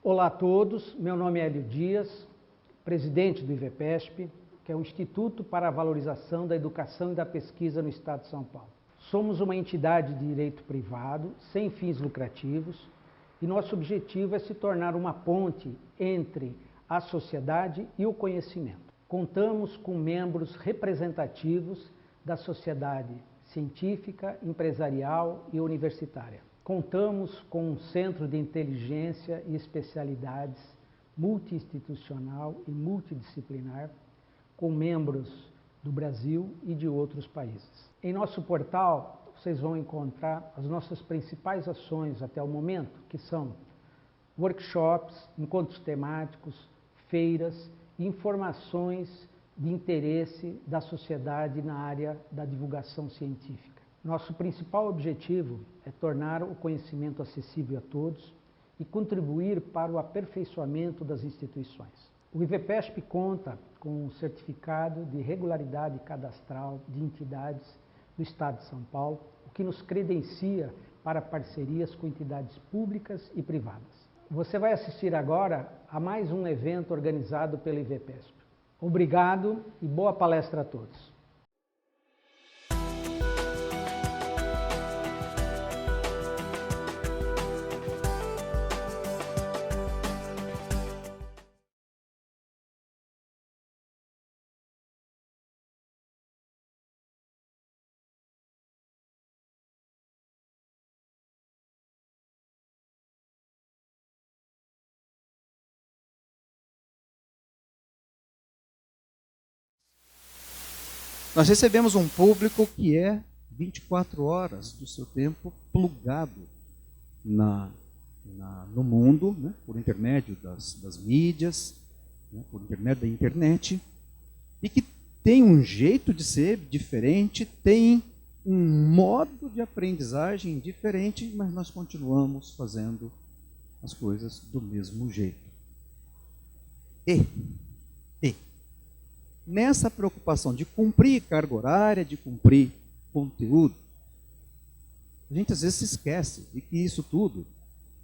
Olá a todos, meu nome é Hélio Dias, presidente do IVPESP, que é o Instituto para a Valorização da Educação e da Pesquisa no Estado de São Paulo. Somos uma entidade de direito privado, sem fins lucrativos, e nosso objetivo é se tornar uma ponte entre a sociedade e o conhecimento. Contamos com membros representativos da sociedade científica, empresarial e universitária. Contamos com um centro de inteligência e especialidades multi-institucional e multidisciplinar, com membros do Brasil e de outros países. Em nosso portal, vocês vão encontrar as nossas principais ações até o momento, que são workshops, encontros temáticos, feiras e informações de interesse da sociedade na área da divulgação científica. Nosso principal objetivo é tornar o conhecimento acessível a todos e contribuir para o aperfeiçoamento das instituições. O IVPESP conta com um certificado de regularidade cadastral de entidades do Estado de São Paulo, o que nos credencia para parcerias com entidades públicas e privadas. Você vai assistir agora a mais um evento organizado pelo IVPESP. Obrigado e boa palestra a todos. Nós recebemos um público que é 24 horas do seu tempo plugado no mundo, né, por intermédio das mídias, né, por intermédio da internet, e que tem um jeito de ser diferente, tem um modo de aprendizagem diferente, mas nós continuamos fazendo as coisas do mesmo jeito. Nessa preocupação de cumprir carga horária, de cumprir conteúdo, a gente às vezes se esquece de que isso tudo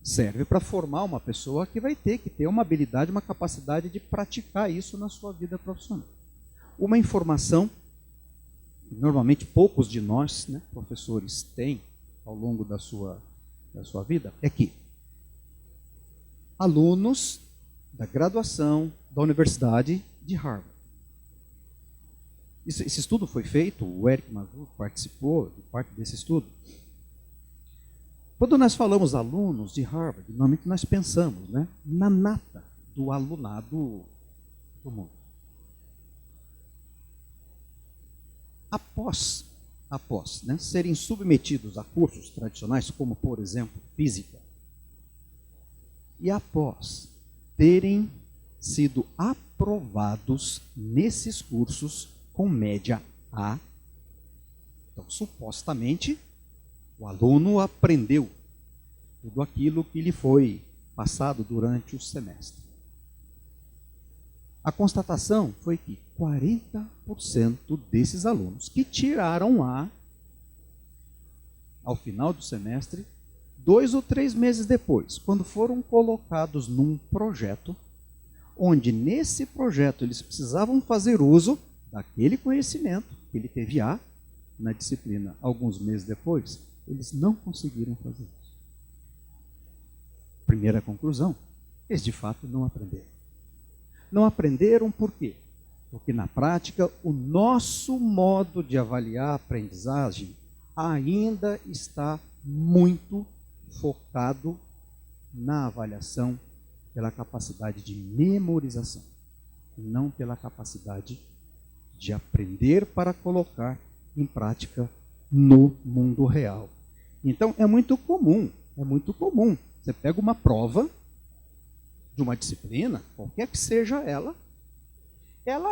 serve para formar uma pessoa que vai ter que ter uma habilidade, uma capacidade de praticar isso na sua vida profissional. Uma informação que normalmente poucos de nós, né, professores, têm ao longo da sua vida, é que alunos da graduação da Universidade de Harvard. Esse estudo foi feito, o Eric Mazur participou de parte desse estudo. Quando nós falamos alunos de Harvard, normalmente nós pensamos, né, na nata do alunado do mundo. Após né, serem submetidos a cursos tradicionais, como, por exemplo, física, e após terem sido aprovados nesses cursos com média A, então, supostamente, o aluno aprendeu tudo aquilo que lhe foi passado durante o semestre. A constatação foi que 40% desses alunos que tiraram A, ao final do semestre, 2 ou 3 meses depois, quando foram colocados num projeto, onde nesse projeto eles precisavam fazer uso daquele conhecimento que ele teve A na disciplina alguns meses depois, eles não conseguiram fazer isso. Primeira conclusão, eles de fato não aprenderam. Não aprenderam por quê? Porque na prática o nosso modo de avaliar a aprendizagem ainda está muito focado na avaliação pela capacidade de memorização, e não pela capacidade de aprender para colocar em prática no mundo real. Então, é muito comum. Você pega uma prova de uma disciplina, qualquer que seja ela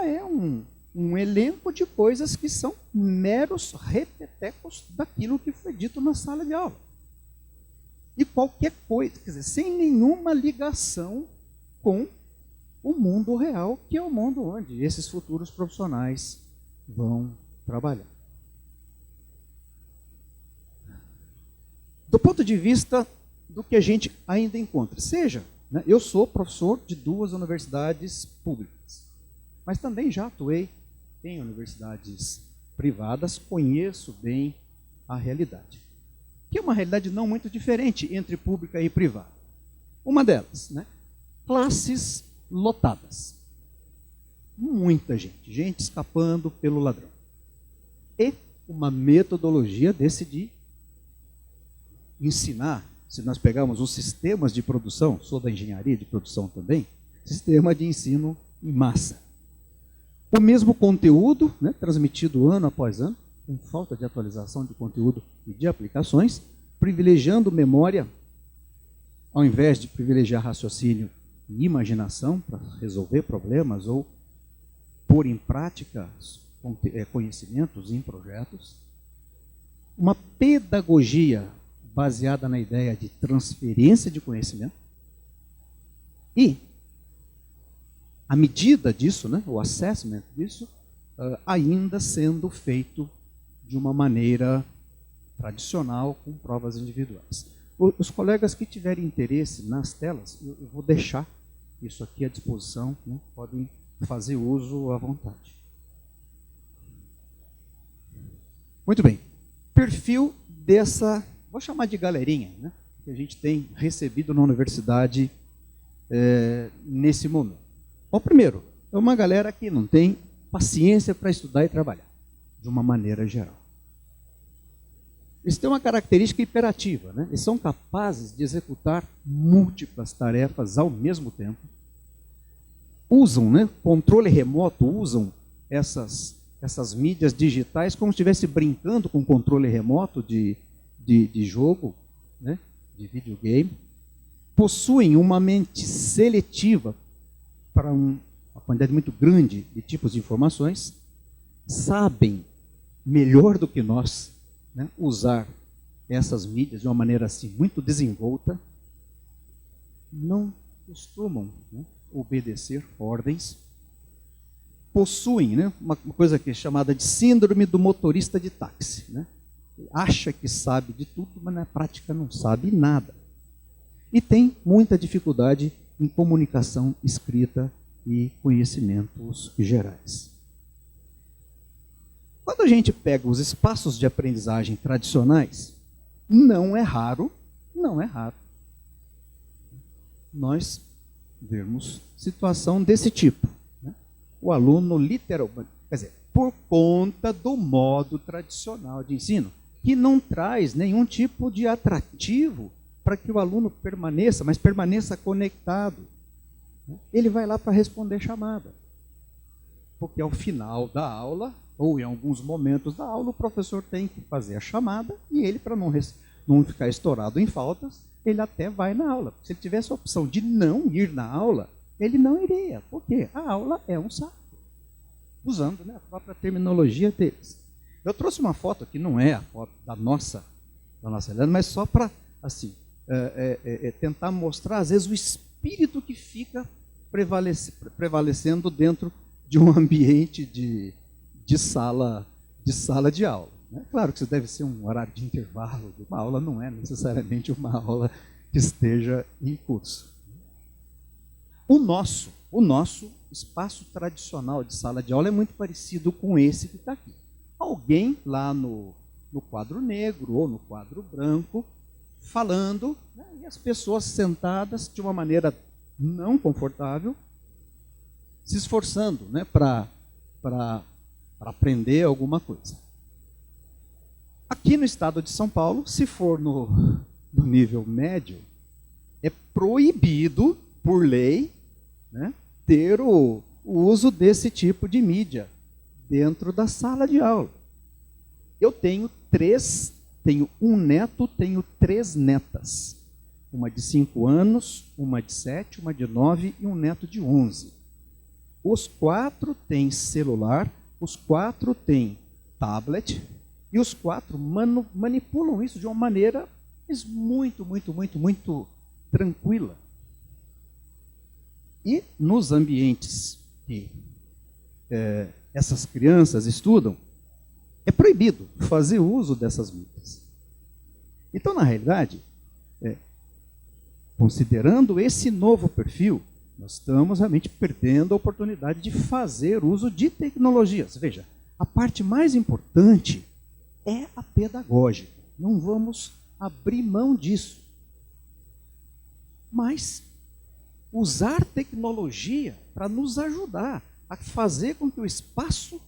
é um elenco de coisas que são meros repetecos daquilo que foi dito na sala de aula. E qualquer coisa, quer dizer, sem nenhuma ligação com o mundo real, que é o mundo onde esses futuros profissionais vão trabalhar. Do ponto de vista do que a gente ainda encontra, seja né? Eu sou professor de 2 universidades públicas, mas também já atuei em universidades privadas, conheço bem a realidade, que é uma realidade não muito diferente entre pública e privada. Uma delas, né? Classes lotadas. Muita gente escapando pelo ladrão. E uma metodologia de ensinar, se nós pegarmos os sistemas de produção, sou da engenharia de produção também, sistema de ensino em massa. O mesmo conteúdo, né, transmitido ano após ano, com falta de atualização de conteúdo e de aplicações, privilegiando memória, ao invés de privilegiar raciocínio e imaginação para resolver problemas ou pôr em prática conhecimentos em projetos. Uma pedagogia baseada na ideia de transferência de conhecimento. E a medida disso, né, o assessment disso, ainda sendo feito de uma maneira tradicional, com provas individuais. Os colegas que tiverem interesse nas telas, eu vou deixar isso aqui à disposição, né, podem fazer uso à vontade. Muito bem. Perfil dessa, vou chamar de galerinha, né, que a gente tem recebido na universidade nesse momento. Bom, primeiro, é uma galera que não tem paciência para estudar e trabalhar, de uma maneira geral. Eles têm uma característica imperativa, né? Eles são capazes de executar múltiplas tarefas ao mesmo tempo. Usam, né, controle remoto, usam essas mídias digitais como se estivesse brincando com controle remoto de jogo, né, de videogame. Possuem uma mente seletiva para uma quantidade muito grande de tipos de informações. Sabem melhor do que nós, né, usar essas mídias de uma maneira assim muito desenvolta. Não costumam, né, obedecer ordens. Possuem, né, uma coisa que é chamada de síndrome do motorista de táxi, né? Acha que sabe de tudo, mas na prática não sabe nada. E tem muita dificuldade em comunicação escrita e conhecimentos gerais. Quando a gente pega os espaços de aprendizagem tradicionais, não é raro nós vermos situação desse tipo, né? O aluno literalmente, quer dizer, por conta do modo tradicional de ensino, que não traz nenhum tipo de atrativo para que o aluno permaneça, mas permaneça conectado. Ele vai lá para responder chamada. Porque ao final da aula, ou em alguns momentos da aula, o professor tem que fazer a chamada, e ele, para não ficar estourado em faltas, ele até vai na aula. Se ele tivesse a opção de não ir na aula, ele não iria. Por quê? A aula é um saco. Usando, né, a própria terminologia deles. Eu trouxe uma foto que não é a foto da nossa Helena, mas só para assim, tentar mostrar, às vezes, o espírito que fica prevalecendo dentro de um ambiente de sala de aula. É claro que isso deve ser um horário de intervalo de uma aula, não é necessariamente uma aula que esteja em curso. O nosso espaço tradicional de sala de aula é muito parecido com esse que está aqui. Alguém lá no quadro negro ou no quadro branco falando, né, e as pessoas sentadas de uma maneira não confortável, se esforçando, né, para aprender alguma coisa. Aqui no estado de São Paulo, se for no nível médio, é proibido, por lei, né, ter o uso desse tipo de mídia dentro da sala de aula. Eu tenho um neto, tenho 3 netas. Uma de 5 anos, uma de 7, uma de 9 e um neto de 11. Os 4 têm celular, os 4 têm tablet, e os 4 manipulam isso de uma maneira muito tranquila. E nos ambientes que essas crianças estudam, é proibido fazer uso dessas mídias. Então, na realidade, considerando esse novo perfil, nós estamos realmente perdendo a oportunidade de fazer uso de tecnologias. Veja, a parte mais importante é a pedagógica. Não vamos abrir mão disso. Mas usar tecnologia para nos ajudar a fazer com que o espaço,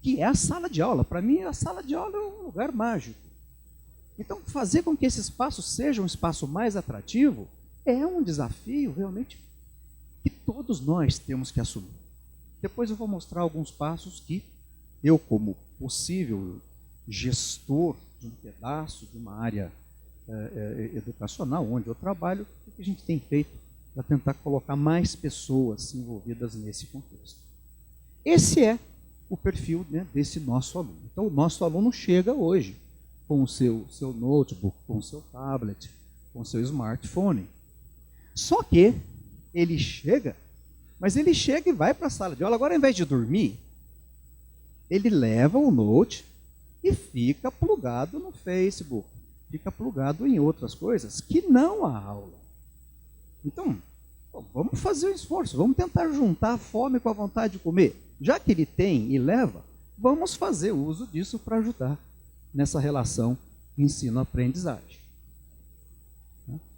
que é a sala de aula, para mim a sala de aula é um lugar mágico. Então, fazer com que esse espaço seja um espaço mais atrativo é um desafio realmente que todos nós temos que assumir. Depois eu vou mostrar alguns passos que eu, como possível gestor de um pedaço de uma área educacional, onde eu trabalho, o que a gente tem feito para tentar colocar mais pessoas envolvidas nesse contexto. Esse é o perfil, né, desse nosso aluno. Então, o nosso aluno chega hoje com o seu notebook, com o seu tablet, com o seu smartphone. Só que ele chega, mas ele chega e vai para a sala de aula. Agora, ao invés de dormir, ele leva o note e fica plugado no Facebook, fica plugado em outras coisas que não a aula. Então, vamos fazer um esforço, vamos tentar juntar a fome com a vontade de comer. Já que ele tem e leva, vamos fazer uso disso para ajudar nessa relação ensino-aprendizagem.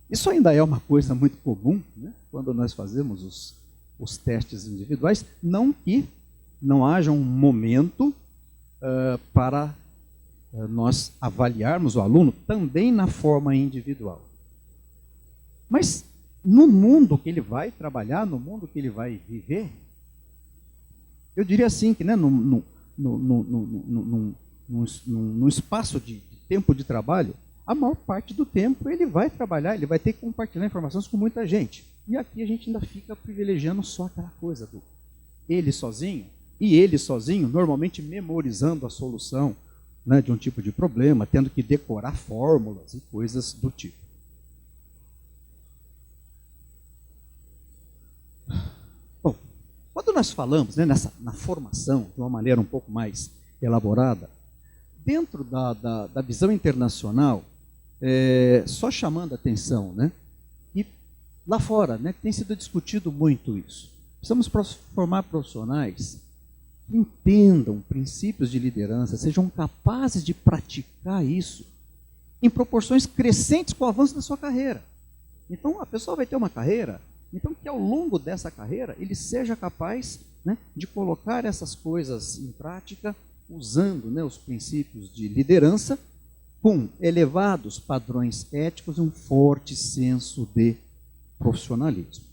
Isso ainda é uma coisa muito comum, né, quando nós fazemos os testes individuais, não que não haja um momento para nós avaliarmos o aluno também na forma individual. Mas no mundo que ele vai trabalhar, no mundo que ele vai viver, eu diria assim que, né, num espaço de tempo de trabalho, a maior parte do tempo ele vai trabalhar, ele vai ter que compartilhar informações com muita gente. E aqui a gente ainda fica privilegiando só aquela coisa do ele sozinho, e ele sozinho, normalmente memorizando a solução, né, de um tipo de problema, tendo que decorar fórmulas e coisas do tipo. Bom, quando nós falamos, né, na formação, de uma maneira um pouco mais elaborada, dentro da visão internacional, só chamando a atenção, né, e lá fora, né, tem sido discutido muito isso. Precisamos formar profissionais que entendam princípios de liderança, sejam capazes de praticar isso em proporções crescentes com o avanço da sua carreira. Então, a pessoa vai ter uma carreira, então que ao longo dessa carreira ele seja capaz, né, de colocar essas coisas em prática, usando, né, os princípios de liderança, com elevados padrões éticos e um forte senso de profissionalismo.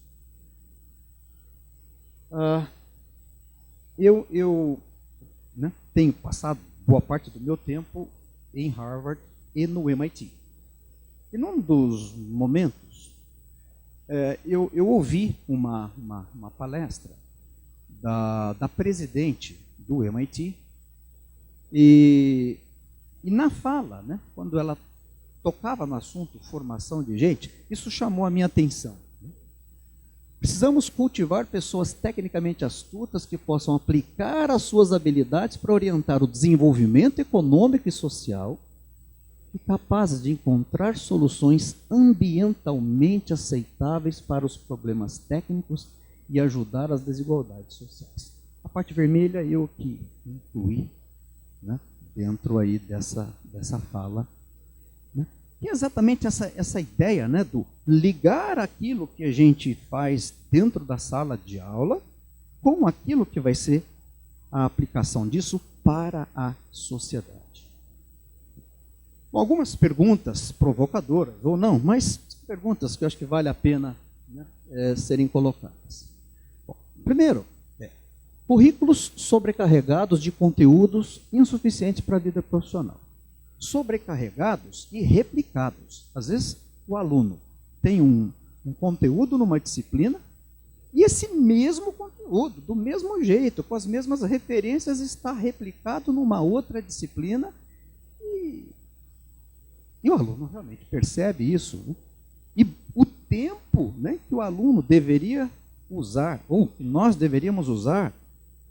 Eu né, tenho passado boa parte do meu tempo em Harvard e no MIT. E num dos momentos, eu ouvi uma palestra da presidente do MIT, e na fala, né, quando ela tocava no assunto formação de gente, isso chamou a minha atenção. Precisamos cultivar pessoas tecnicamente astutas que possam aplicar as suas habilidades para orientar o desenvolvimento econômico e social e capazes de encontrar soluções ambientalmente aceitáveis para os problemas técnicos e ajudar as desigualdades sociais. A parte vermelha eu que incluí, né, dentro aí dessa fala, né? E exatamente essa ideia, né, do ligar aquilo que a gente faz dentro da sala de aula com aquilo que vai ser a aplicação disso para a sociedade. Bom, algumas perguntas provocadoras, ou não, mas perguntas que eu acho que vale a pena, né, serem colocadas. Bom, primeiro, currículos sobrecarregados de conteúdos insuficientes para a vida profissional. Sobrecarregados e replicados. Às vezes, o aluno tem um conteúdo numa disciplina e esse mesmo conteúdo, do mesmo jeito, com as mesmas referências, está replicado numa outra disciplina e o aluno realmente percebe isso, né? E o tempo, né, que o aluno deveria usar, ou que nós deveríamos usar,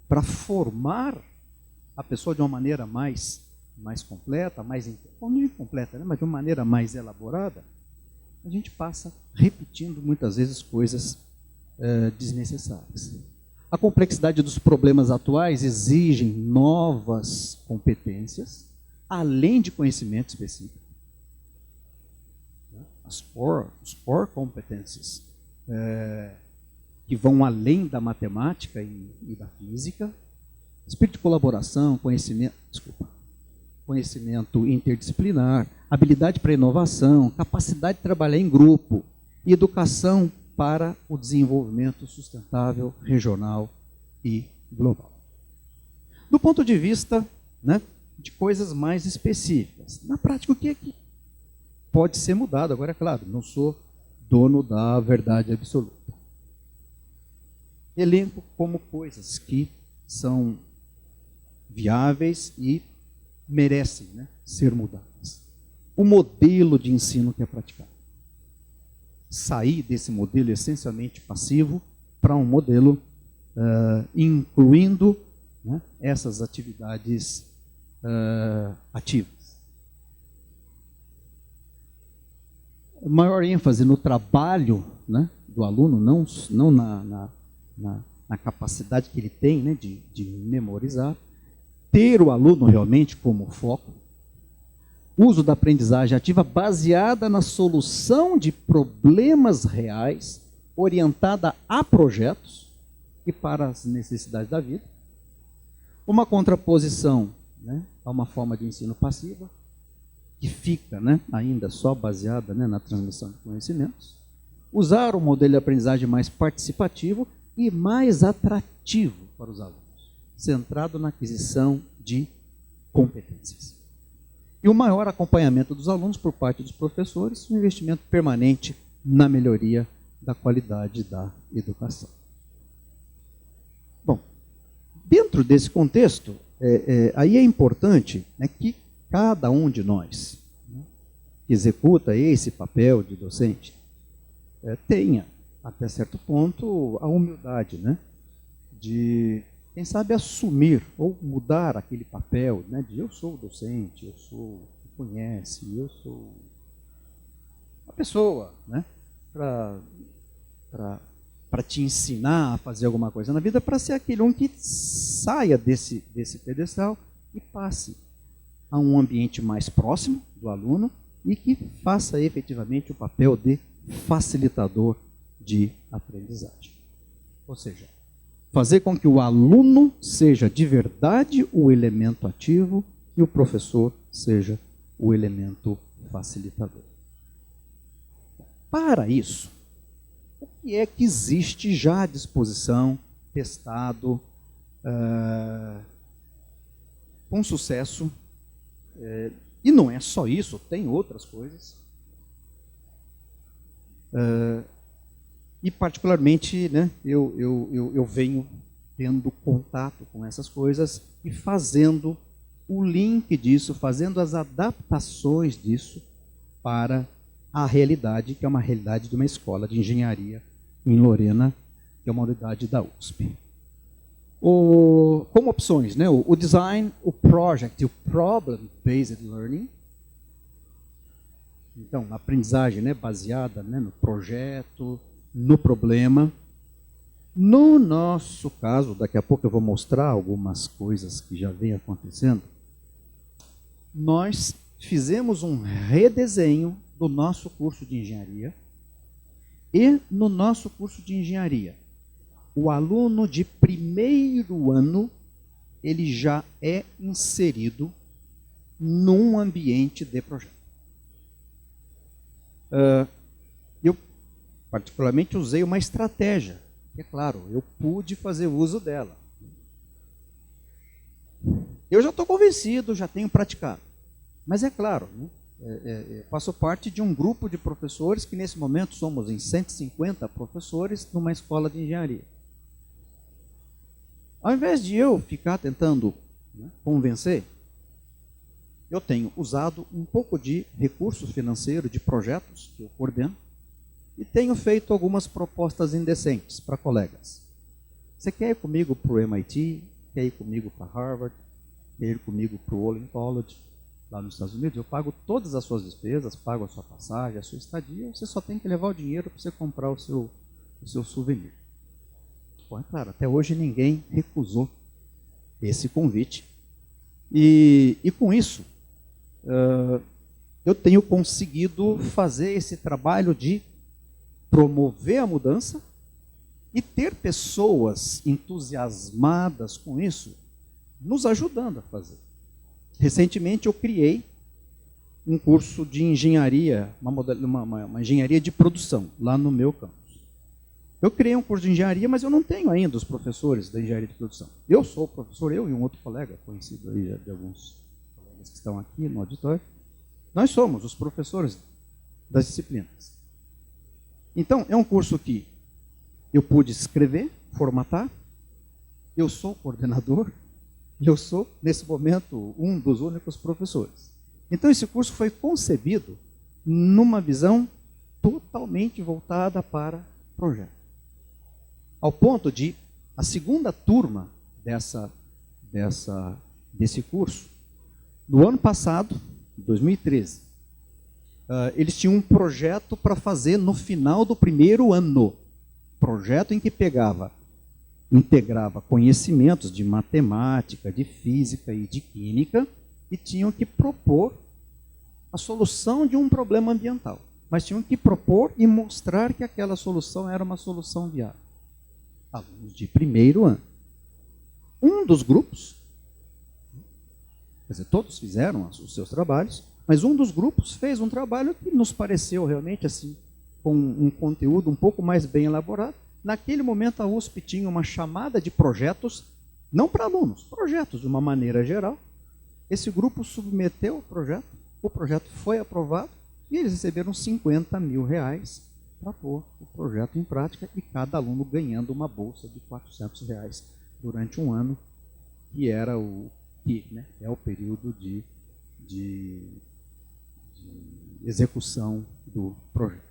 para formar a pessoa de uma maneira mais completa, não completa, né, mas de uma maneira mais elaborada, a gente passa repetindo muitas vezes coisas desnecessárias. A complexidade dos problemas atuais exige novas competências, além de conhecimento específico. Os core competências que vão além da matemática e da física, espírito de colaboração, conhecimento interdisciplinar, habilidade para inovação, capacidade de trabalhar em grupo e educação para o desenvolvimento sustentável, regional e global. Do ponto de vista, né, de coisas mais específicas, na prática, o que é que pode ser mudado? Agora, é claro, não sou dono da verdade absoluta. Elenco como coisas que são viáveis e merecem, né, ser mudadas. O modelo de ensino que é praticado. Sair desse modelo essencialmente passivo para um modelo incluindo, né, essas atividades ativas. Maior ênfase no trabalho, né, do aluno, não na capacidade que ele tem, né, de memorizar. Ter o aluno realmente como foco. Uso da aprendizagem ativa baseada na solução de problemas reais, orientada a projetos e para as necessidades da vida. Uma contraposição, né, a uma forma de ensino passiva, que fica, né, ainda só baseada, né, na transmissão de conhecimentos. Usar um modelo de aprendizagem mais participativo e mais atrativo para os alunos, centrado na aquisição de competências. E o maior acompanhamento dos alunos por parte dos professores, um investimento permanente na melhoria da qualidade da educação. Bom, dentro desse contexto, aí é importante, né, que cada um de nós, né, que executa esse papel de docente, tenha, até certo ponto, a humildade, né, de, quem sabe, assumir ou mudar aquele papel, né, de eu sou o docente, eu sou o que conhece, eu sou a pessoa, né, para te ensinar a fazer alguma coisa na vida, para ser aquele um que saia desse pedestal e passe a um ambiente mais próximo do aluno e que faça efetivamente o papel de facilitador de aprendizagem. Ou seja, fazer com que o aluno seja de verdade o elemento ativo e o professor seja o elemento facilitador. Para isso, o que é que existe já à disposição, testado, com sucesso? E não é só isso, tem outras coisas. E particularmente, né, eu venho tendo contato com essas coisas e fazendo o link disso, fazendo as adaptações disso para a realidade, que é uma realidade de uma escola de engenharia em Lorena, que é uma unidade da USP. Como opções, né, o design, o project e o problem-based learning. Então, a aprendizagem, né, baseada, né, no projeto, no problema. No nosso caso, daqui a pouco eu vou mostrar algumas coisas que já vem acontecendo, nós fizemos um redesenho do nosso curso de engenharia e no nosso curso de engenharia, o aluno de primeiro ano, ele já é inserido num ambiente de projeto. Eu, particularmente, usei uma estratégia, que, é claro, eu pude fazer uso dela. Eu já estou convencido, já tenho praticado. Mas é claro, né, faço parte de um grupo de professores que, nesse momento, somos em 150 professores numa escola de engenharia. Ao invés de eu ficar tentando, né, convencer, eu tenho usado um pouco de recurso financeiro, de projetos que eu coordeno, e tenho feito algumas propostas indecentes para colegas. Você quer ir comigo para o MIT? Quer ir comigo para Harvard? Quer ir comigo para o Olin College? lá nos Estados Unidos, eu pago todas as suas despesas, pago a sua passagem, a sua estadia, você só tem que levar o dinheiro para você comprar o seu souvenir. Bom, é claro, até hoje ninguém recusou esse convite. E com isso, eu tenho conseguido fazer esse trabalho de promover a mudança e ter pessoas entusiasmadas com isso, nos ajudando a fazer. Recentemente eu criei um curso de engenharia, uma engenharia de produção, lá no meu campus. Eu criei um curso de engenharia, mas eu não tenho ainda os professores da engenharia de produção. Eu sou o professor, eu e um outro colega, conhecido aí de alguns colegas que estão aqui no auditório. Nós somos os professores das disciplinas. Então, é um curso que eu pude escrever, formatar, eu sou coordenador, e eu sou, nesse momento, um dos únicos professores. Então, esse curso foi concebido numa visão totalmente voltada para projeto. Ao ponto de, a segunda turma desse curso, no ano passado, 2013, eles tinham um projeto para fazer no final do primeiro ano. Projeto em que integrava conhecimentos de matemática, de física e de química, e tinham que propor a solução de um problema ambiental. Mas tinham que propor e mostrar que aquela solução era uma solução viável. Alunos de primeiro ano. Um dos grupos, quer dizer, todos fizeram os seus trabalhos, mas um dos grupos fez um trabalho que nos pareceu realmente assim, com um conteúdo um pouco mais bem elaborado. Naquele momento a USP tinha uma chamada de projetos, não para alunos, projetos de uma maneira geral. Esse grupo submeteu o projeto foi aprovado e eles receberam 50 mil reais para pôr o projeto em prática e cada aluno ganhando uma bolsa de 400 reais durante um ano, que era é o período de execução do projeto.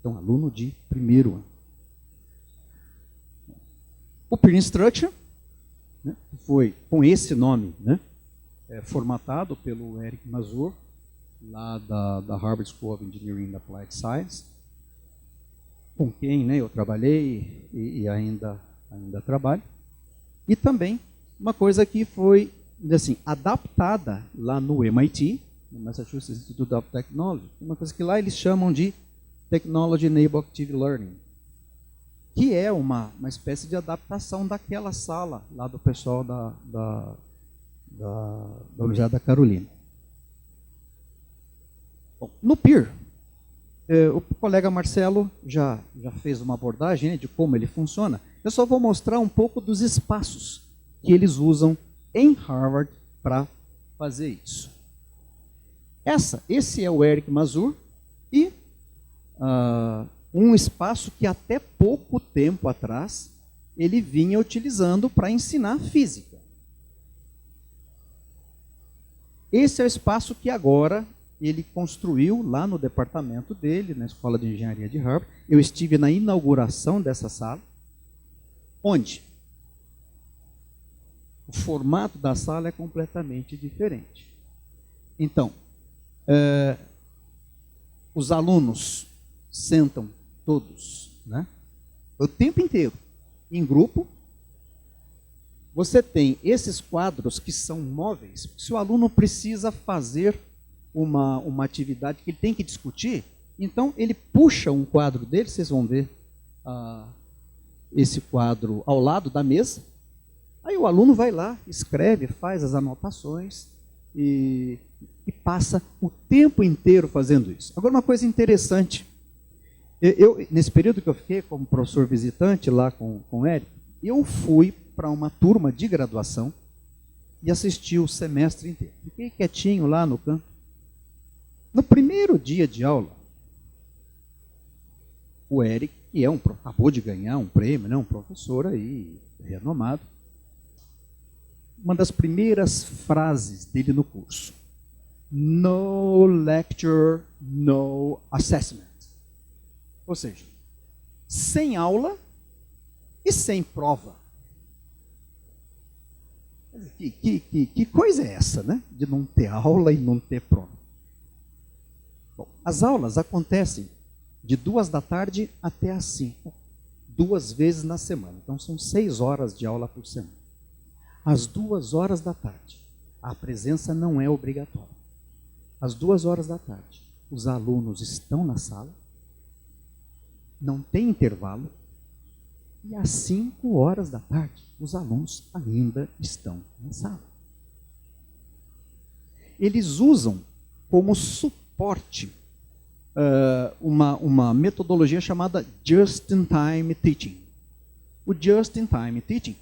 Então, aluno de primeiro ano. O Peer Instruction, né, foi com esse nome, né, formatado pelo Eric Mazur, lá da Harvard School of Engineering and Applied Science, com quem, né, eu trabalhei e ainda trabalho. E também uma coisa que foi assim, adaptada lá no MIT, no Massachusetts Institute of Technology, uma coisa que lá eles chamam de Technology Enabled Active Learning, que é uma espécie de adaptação daquela sala lá do pessoal da Universidade da Carolina. Bom, no PEER, o colega Marcelo já fez uma abordagem, né, de como ele funciona. Eu só vou mostrar um pouco dos espaços que eles usam em Harvard para fazer isso. Esse é o Eric Mazur e um espaço que até pouco tempo atrás ele vinha utilizando para ensinar física. Esse é o espaço que agora ele construiu lá no departamento dele, na Escola de Engenharia de Harvard. Eu estive na inauguração dessa sala, onde o formato da sala é completamente diferente. Então, os alunos sentam todos, né, o tempo inteiro, em grupo. Você tem esses quadros que são móveis. Se o aluno precisa fazer uma atividade que ele tem que discutir, então ele puxa um quadro dele, vocês vão ver esse quadro ao lado da mesa. Aí o aluno vai lá, escreve, faz as anotações e passa o tempo inteiro fazendo isso. Agora, uma coisa interessante. Nesse período que eu fiquei como professor visitante lá com o Eric, eu fui para uma turma de graduação e assisti o semestre inteiro. Fiquei quietinho lá no canto. No primeiro dia de aula, o Eric, que acabou de ganhar um prêmio, né, um professor aí renomado, uma das primeiras frases dele no curso: no lecture, no assessment. Ou seja, sem aula e sem prova. Que coisa é essa, né? De não ter aula e não ter prova. Bom, as aulas acontecem de 2 da tarde até às 5, 2 vezes na semana. Então são 6 horas de aula por semana. Às 2 horas da tarde, a presença não é obrigatória. Às 2 horas da tarde, os alunos estão na sala, não tem intervalo, e às 5 horas da tarde, os alunos ainda estão na sala. Eles usam como suporte uma metodologia chamada Just-in-Time Teaching. O Just-in-Time Teaching,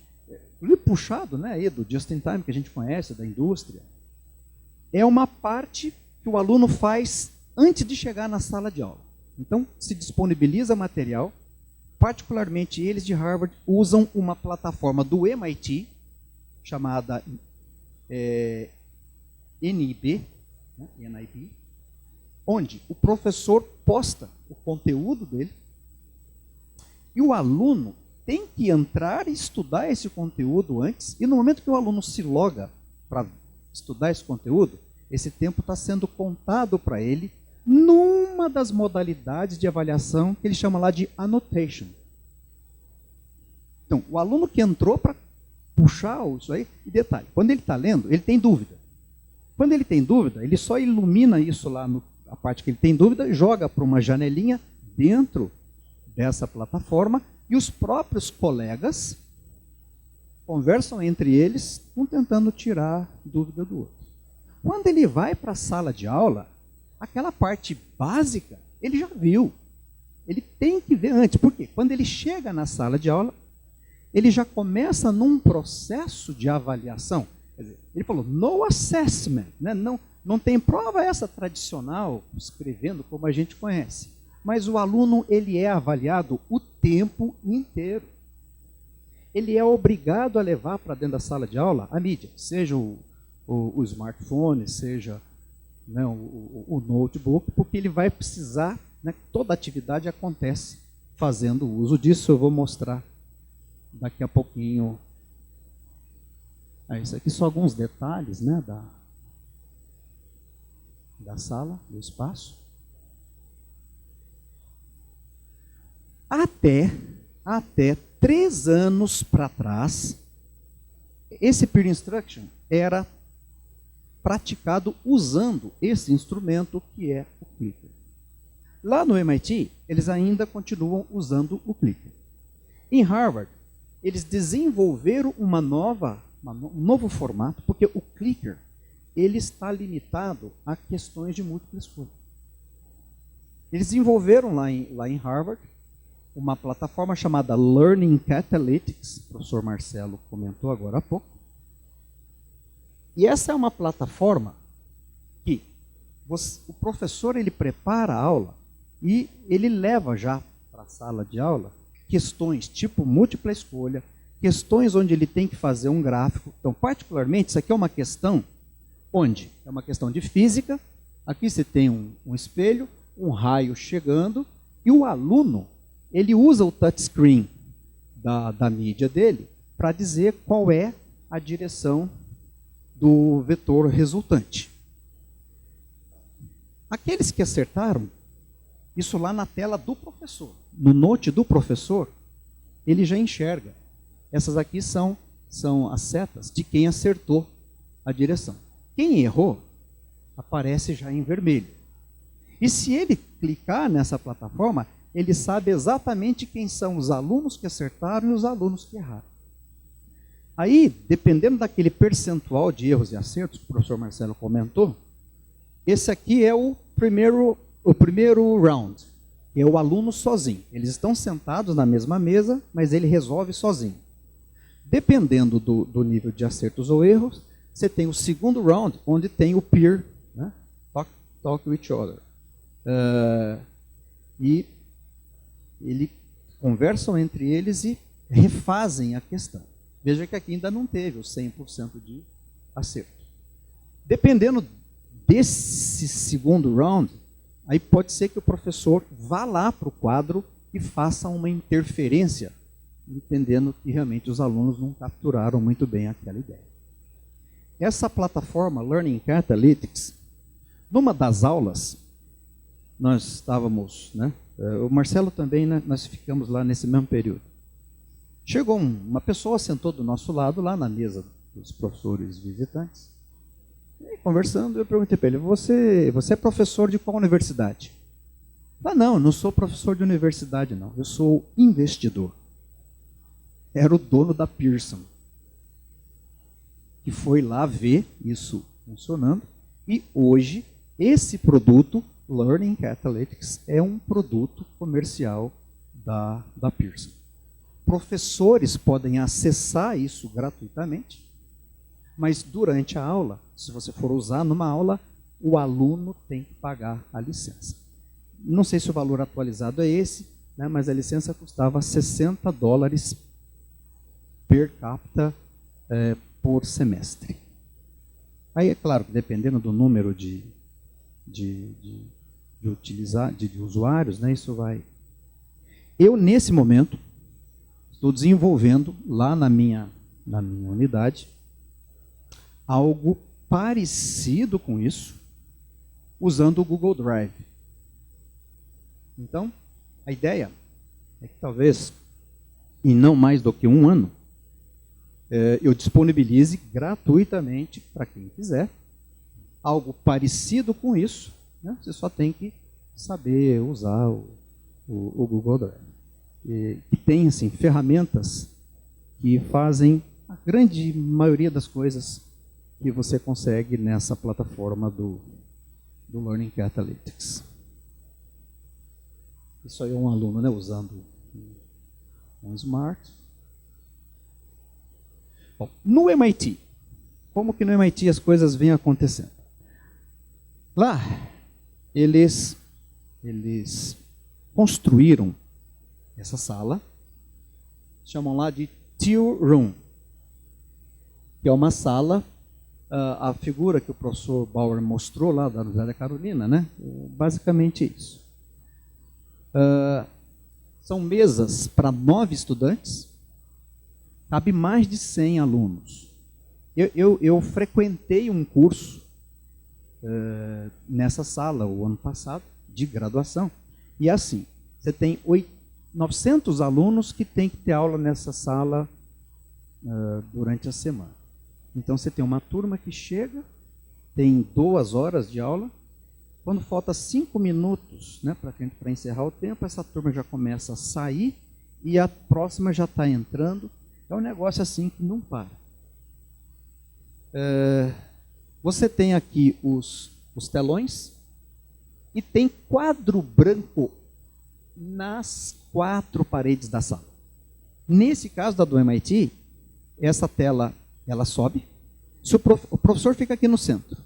puxado, né, aí do Just-in-Time que a gente conhece, da indústria, é uma parte que o aluno faz antes de chegar na sala de aula. Então, se disponibiliza material, particularmente eles de Harvard usam uma plataforma do MIT, chamada NIB, né, NIB, onde o professor posta o conteúdo dele e o aluno tem que entrar e estudar esse conteúdo antes, e no momento que o aluno se loga para estudar esse conteúdo, esse tempo está sendo contado para ele numa das modalidades de avaliação que ele chama lá de annotation. Então, o aluno que entrou para puxar isso aí, e detalhe, quando ele está lendo, ele tem dúvida. Quando ele tem dúvida, ele só ilumina isso lá, a parte que ele tem dúvida, joga para uma janelinha dentro dessa plataforma, e os próprios colegas conversam entre eles, um tentando tirar dúvida do outro. Quando ele vai para a sala de aula, aquela parte básica, ele já viu. Ele tem que ver antes. Por quê? Quando ele chega na sala de aula, ele já começa num processo de avaliação. Quer dizer, ele falou, no assessment, né? Não tem prova essa tradicional, escrevendo como a gente conhece. Mas o aluno, ele é avaliado o tempo inteiro. Ele é obrigado a levar para dentro da sala de aula a mídia, seja o smartphone, seja, né, o notebook, porque ele vai precisar, né, toda atividade acontece fazendo uso disso. Eu vou mostrar daqui a pouquinho. Isso aqui são alguns detalhes, né, da sala, do espaço. Até 3 anos para trás, esse peer instruction era praticado usando esse instrumento que é o clicker. Lá no MIT, eles ainda continuam usando o clicker. Em Harvard, eles desenvolveram um novo formato, porque o clicker ele está limitado a questões de múltipla escolha. Eles desenvolveram lá em Harvard uma plataforma chamada Learning Catalytics, o professor Marcelo comentou agora há pouco. E essa é uma plataforma que o professor ele prepara a aula e ele leva já para a sala de aula questões tipo múltipla escolha, questões onde ele tem que fazer um gráfico. Então, particularmente, isso aqui é uma questão onde é uma questão de física. Aqui você tem um espelho, um raio chegando, e o aluno ele usa o touchscreen da mídia dele para dizer qual é a direção do vetor resultante. Aqueles que acertaram, isso lá na tela do professor, no note do professor, ele já enxerga. Essas aqui são as setas de quem acertou a direção. Quem errou, aparece já em vermelho. E se ele clicar nessa plataforma, ele sabe exatamente quem são os alunos que acertaram e os alunos que erraram. Aí, dependendo daquele percentual de erros e acertos que o professor Marcelo comentou, esse aqui é o primeiro round, que é o aluno sozinho. Eles estão sentados na mesma mesa, mas ele resolve sozinho. Dependendo do nível de acertos ou erros, você tem o segundo round, onde tem o peer, né? Talk to each other. E eles conversam entre eles e refazem a questão. Veja que aqui ainda não teve o 100% de acerto. Dependendo desse segundo round, aí pode ser que o professor vá lá para o quadro e faça uma interferência, entendendo que realmente os alunos não capturaram muito bem aquela ideia. essa plataforma Learning Catalytics, numa das aulas, nós estávamos, né, o Marcelo também, né, nós ficamos lá nesse mesmo período. Chegou uma pessoa, sentou do nosso lado, lá na mesa dos professores visitantes, e conversando, eu perguntei para ele, você é professor de qual universidade? Ah, não sou professor de universidade, não, eu sou investidor. Era o dono da Pearson, que foi lá ver isso funcionando, e hoje, esse produto, Learning Catalytics, é um produto comercial da Pearson. Professores podem acessar isso gratuitamente, mas durante a aula, se você for usar numa aula, o aluno tem que pagar a licença. Não sei se o valor atualizado é esse, né, mas a licença custava $60 per capita por semestre. Aí é claro que dependendo do número de usuários, né, isso vai... Eu, nesse momento, estou desenvolvendo lá na minha unidade algo parecido com isso, usando o Google Drive. Então, a ideia é que talvez, em não mais do que um ano, eu disponibilize gratuitamente para quem quiser algo parecido com isso, né? Você só tem que saber usar o Google Drive. E tem assim, ferramentas que fazem a grande maioria das coisas que você consegue nessa plataforma do Learning Catalytics. Isso aí é um aluno, né, usando um Smart. Bom, no MIT, como que no MIT as coisas vêm acontecendo? Lá, eles construíram essa sala, chamam lá de Tea Room, que é uma sala, a figura que o professor Bauer mostrou lá da Universidade da Carolina, né? Basicamente isso. São mesas para 9 estudantes, cabe mais de 100 alunos. Eu frequentei um curso nessa sala o ano passado, de graduação, e assim, você tem 900 alunos que têm que ter aula nessa sala durante a semana. Então você tem uma turma que chega, tem 2 horas de aula, quando falta 5 minutos, né, para encerrar o tempo, essa turma já começa a sair e a próxima já está entrando. É um negócio assim que não para. Você tem aqui os telões e tem quadro branco nas 4 paredes da sala. Nesse caso da do MIT, essa tela ela sobe, o professor fica aqui no centro.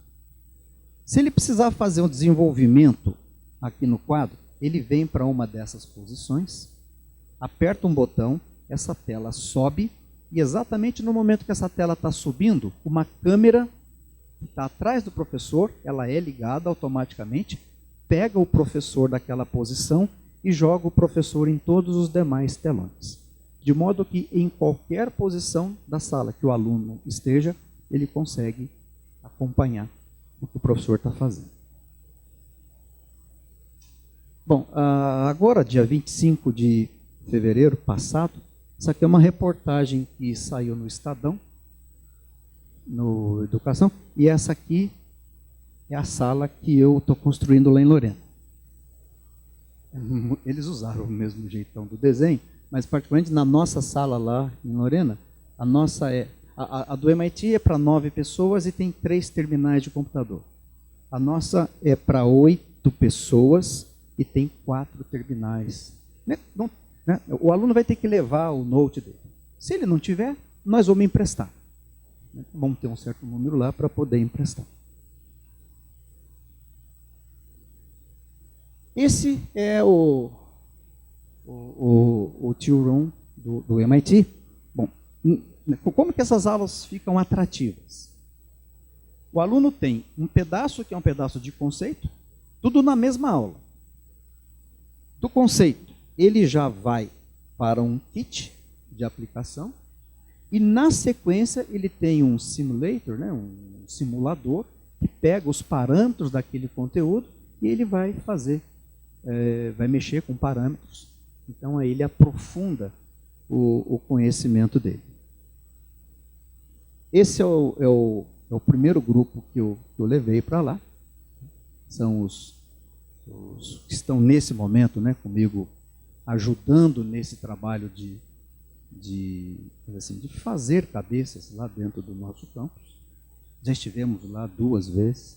Se ele precisar fazer um desenvolvimento aqui no quadro, ele vem para uma dessas posições, aperta um botão, essa tela sobe, e exatamente no momento que essa tela está subindo, uma câmera que está atrás do professor, ela é ligada automaticamente, pega o professor daquela posição e joga o professor em todos os demais telões. De modo que em qualquer posição da sala que o aluno esteja, ele consegue acompanhar o que o professor está fazendo. Bom, agora, dia 25 de fevereiro passado, essa aqui é uma reportagem que saiu no Estadão, no Educação, e essa aqui é a sala que eu estou construindo lá em Lorena. Eles usaram o mesmo jeitão do desenho, mas particularmente na nossa sala lá em Lorena, a nossa a do MIT é para 9 pessoas e tem 3 terminais de computador. A nossa é para 8 pessoas e tem 4 terminais. O aluno vai ter que levar o note dele. Se ele não tiver, nós vamos emprestar. Vamos ter um certo número lá para poder emprestar. Esse é o Tea Room do MIT. Bom, como que essas aulas ficam atrativas? O aluno tem um pedaço que é um pedaço de conceito, tudo na mesma aula. Do conceito, ele já vai para um kit de aplicação, E na sequência ele tem um simulator, né, um simulador, que pega os parâmetros daquele conteúdo e ele vai fazer, vai mexer com parâmetros. Então aí ele aprofunda o conhecimento dele. Esse é o primeiro grupo que eu levei para lá. São os que estão nesse momento, né, comigo, ajudando nesse trabalho de fazer cabeças lá dentro do nosso campus. Já estivemos lá 2 vezes.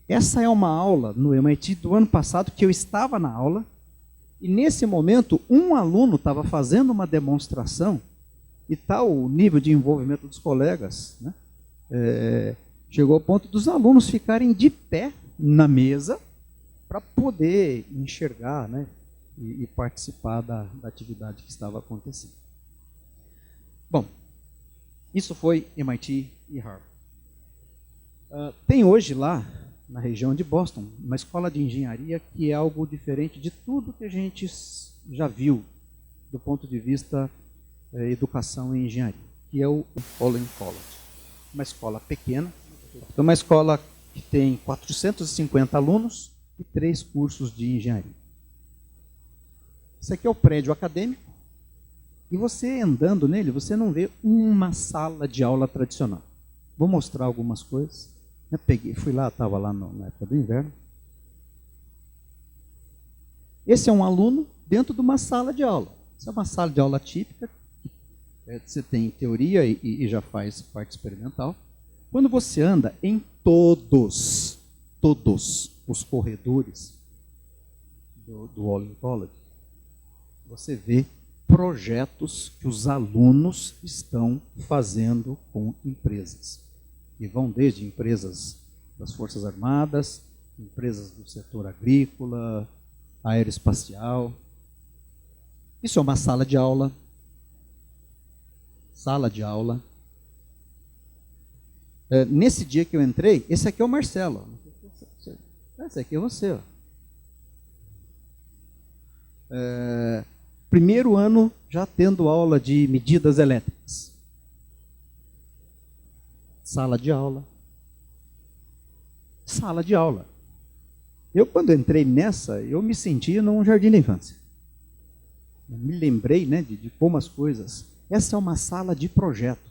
Essa é uma aula no MIT do ano passado que eu estava na aula, e nesse momento um aluno estava fazendo uma demonstração, e tal o nível de envolvimento dos colegas, né? Chegou ao ponto dos alunos ficarem de pé na mesa para poder enxergar, né, e participar da atividade que estava acontecendo. Bom, isso foi MIT e Harvard. Tem hoje lá, na região de Boston, uma escola de engenharia que é algo diferente de tudo que a gente já viu do ponto de vista educação e engenharia, que é o Holland College. Uma escola pequena, uma escola que tem 450 alunos e 3 cursos de engenharia. Esse aqui é o prédio acadêmico, e você andando nele, você não vê uma sala de aula tradicional. Vou mostrar algumas coisas. Eu fui lá, estava lá na época do inverno. Esse é um aluno dentro de uma sala de aula. Essa é uma sala de aula típica. Você tem teoria e já faz parte experimental. Quando você anda em todos os corredores do Holland College, você vê projetos que os alunos estão fazendo com empresas. E vão desde empresas das Forças Armadas, empresas do setor agrícola, aeroespacial. Isso é uma sala de aula. Sala de aula. Nesse dia que eu entrei, esse aqui é o Marcelo. Esse aqui é você. Ó. Primeiro ano já tendo aula de medidas elétricas. Sala de aula. Sala de aula. Eu, quando entrei nessa, eu me sentia num jardim da infância. Eu me lembrei, né, de como as coisas... Essa é uma sala de projeto,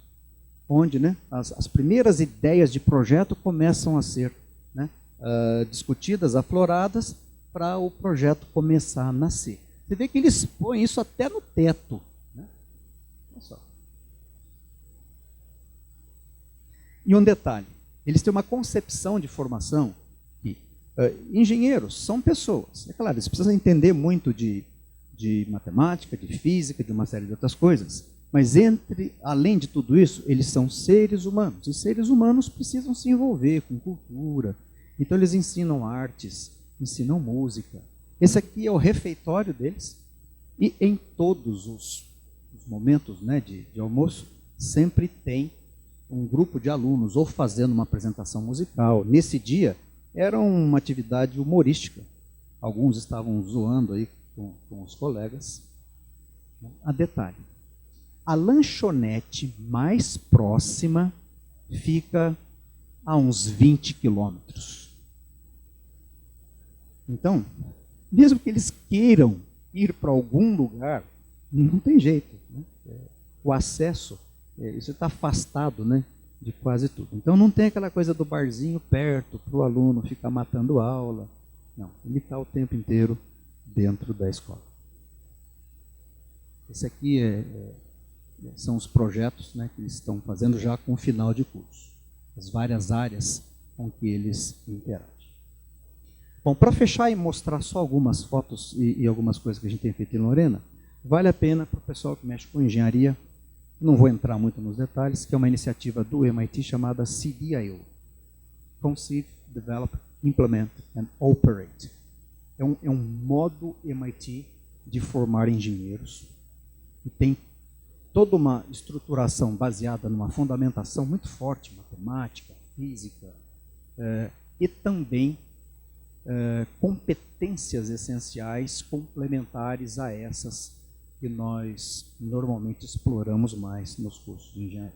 onde, né, as primeiras ideias de projeto começam a ser, né, discutidas, afloradas, para o projeto começar a nascer. Você vê que eles põem isso até no teto. Né? Olha só. E um detalhe, eles têm uma concepção de formação que engenheiros são pessoas. É claro, eles precisam entender muito de matemática, de física, de uma série de outras coisas. Mas além de tudo isso, eles são seres humanos. E seres humanos precisam se envolver com cultura. Então eles ensinam artes, ensinam música. Esse aqui é o refeitório deles. E em todos os momentos, né, de almoço, sempre tem um grupo de alunos ou fazendo uma apresentação musical. Nesse dia, era uma atividade humorística. Alguns estavam zoando aí com os colegas. A detalhe, a lanchonete mais próxima fica a uns 20 quilômetros. Então, mesmo que eles queiram ir para algum lugar, não tem jeito. Né? O acesso, isso está afastado, né, de quase tudo. Então não tem aquela coisa do barzinho perto, para o aluno ficar matando aula. Não, ele está o tempo inteiro dentro da escola. Esse aqui são os projetos, né, que eles estão fazendo já com o final de curso. As várias áreas com que eles interagem. Bom, para fechar e mostrar só algumas fotos e algumas coisas que a gente tem feito em Lorena, vale a pena para o pessoal que mexe com engenharia, não vou entrar muito nos detalhes, que é uma iniciativa do MIT chamada CDIO, Conceive, Develop, Implement and Operate. É um modo MIT de formar engenheiros, e tem toda uma estruturação baseada numa fundamentação muito forte, matemática, física, e também competências essenciais complementares a essas que nós normalmente exploramos mais nos cursos de engenharia.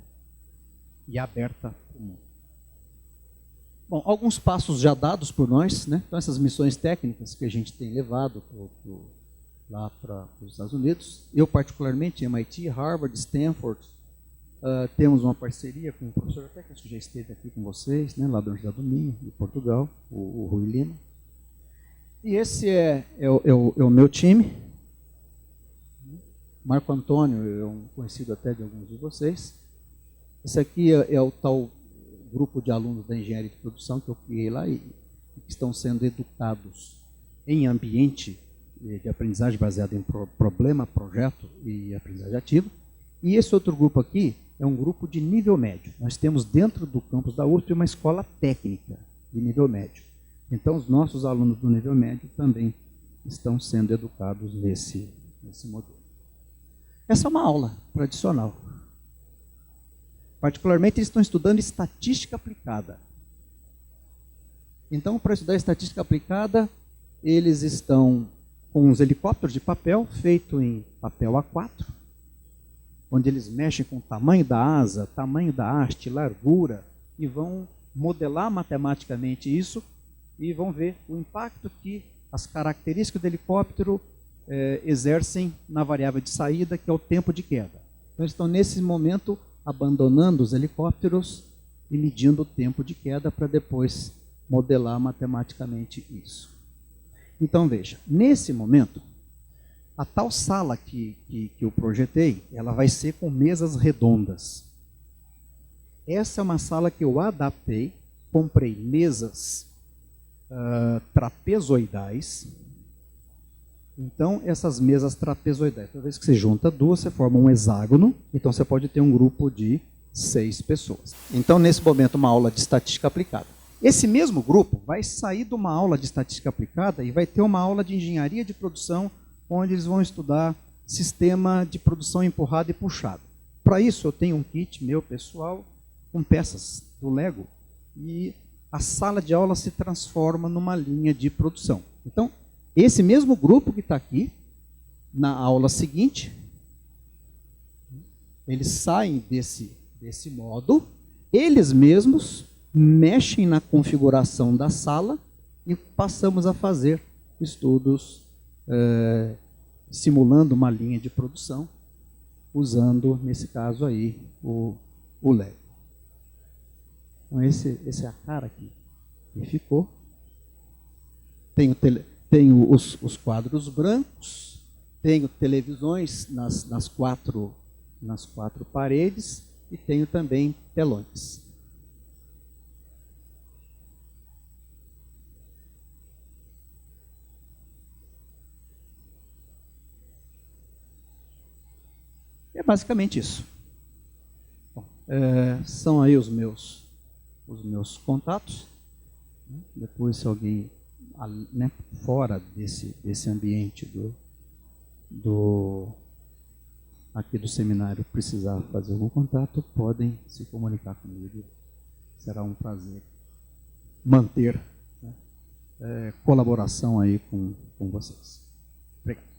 E aberta para o mundo. Bom, alguns passos já dados por nós, né? Então essas missões técnicas que a gente tem levado lá para os Estados Unidos, eu particularmente, MIT, Harvard, Stanford, temos uma parceria com o professor técnico que já esteve aqui com vocês, né, lá da Universidade do Minho, de Portugal, o Rui Lima. E esse é o meu time. Marco Antônio é um conhecido até de alguns de vocês. Esse aqui é o tal grupo de alunos da engenharia de produção que eu criei lá e que estão sendo educados em ambiente de aprendizagem baseada em problema, projeto e aprendizagem ativa. E esse outro grupo aqui é um grupo de nível médio. Nós temos dentro do campus da USP uma escola técnica de nível médio. Então, os nossos alunos do nível médio também estão sendo educados nesse modelo. Essa é uma aula tradicional. Particularmente, eles estão estudando estatística aplicada. Então, para estudar estatística aplicada, eles estão com uns helicópteros de papel, feito em papel A4, onde eles mexem com o tamanho da asa, tamanho da haste, largura, e vão modelar matematicamente isso, e vão ver o impacto que as características do helicóptero exercem na variável de saída, que é o tempo de queda. Então, eles estão, nesse momento, abandonando os helicópteros e medindo o tempo de queda para depois modelar matematicamente isso. Então, veja, nesse momento, a tal sala que eu projetei, ela vai ser com mesas redondas. Essa é uma sala que eu adaptei, comprei mesas trapezoidais. Então, essas mesas trapezoidais, toda vez que você junta duas, você forma um hexágono, então você pode ter um grupo de 6 pessoas. Então, nesse momento, uma aula de estatística aplicada. Esse mesmo grupo vai sair de uma aula de estatística aplicada e vai ter uma aula de engenharia de produção, onde eles vão estudar sistema de produção empurrada e puxada. Para isso, eu tenho um kit meu pessoal com peças do Lego e a sala de aula se transforma numa linha de produção. Então, esse mesmo grupo que está aqui, na aula seguinte, eles saem desse modo, eles mesmos mexem na configuração da sala e passamos a fazer estudos simulando uma linha de produção, usando, nesse caso aí, o Lego. Então, esse é a cara aqui que ficou. Tenho os quadros brancos, tenho televisões nas quatro paredes e tenho também telões. É basicamente isso. Bom, são aí os meus contatos. Depois, se alguém fora desse ambiente aqui do seminário precisar fazer algum contato, podem se comunicar comigo. Será um prazer manter colaboração aí com vocês. Obrigado.